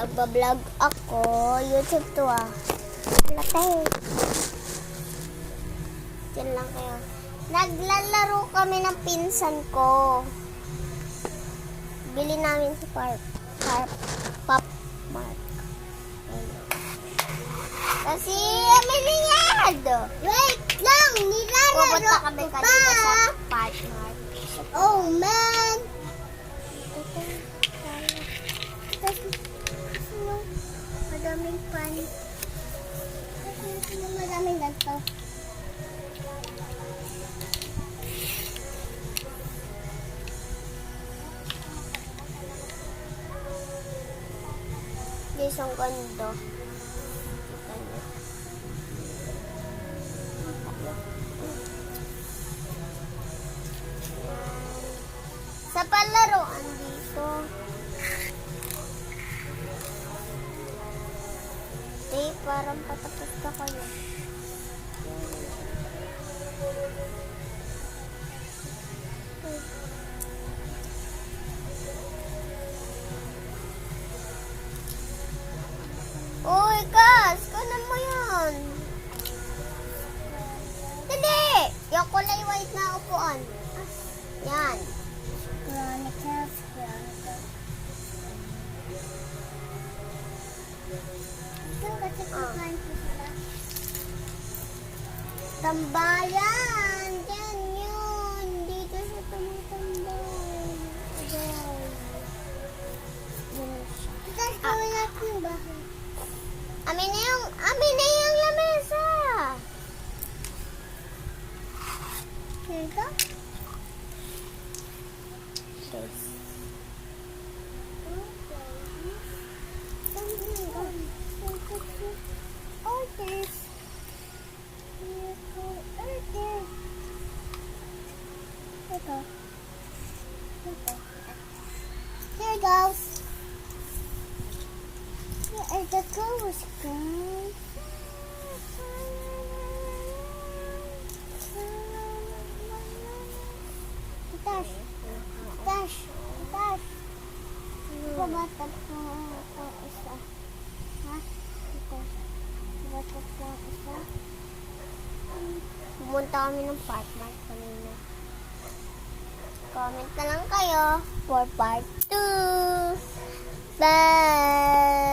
Magbablog ako. YouTube to ah. Latay. Diyan lang kayo. Naglalaro kami ng pinsan ko. Bili namin si Pop Mark. Kasi Emiliado. Wait lang. Nilalaro Pupunta kami kanina sa Pop Mark. Oh man. Madaming pan. Madaming ganito. Guys, ang ganda. Kita niyo. Sa palaruan dito. Parang patapos ka kayo. Uy, Kas! Kanan mo yan. Dali! Yung kulay white na upuan. Yan. Chronicles. Tambayan! Yan yun! Dito siya tumatambay. Tapos gawin natin yung bahay. Amin na yung lamesa! Ito? Yes. Orders. Ito. Here goes. Here are the goes, guys. Tash. Tash. Tash. Pumatag po ang isa. Ha? Ito. Pumatag po ang isa. Pumunta kami ng Pop Mark kanina. Comment na lang kayo for part 2. Bye!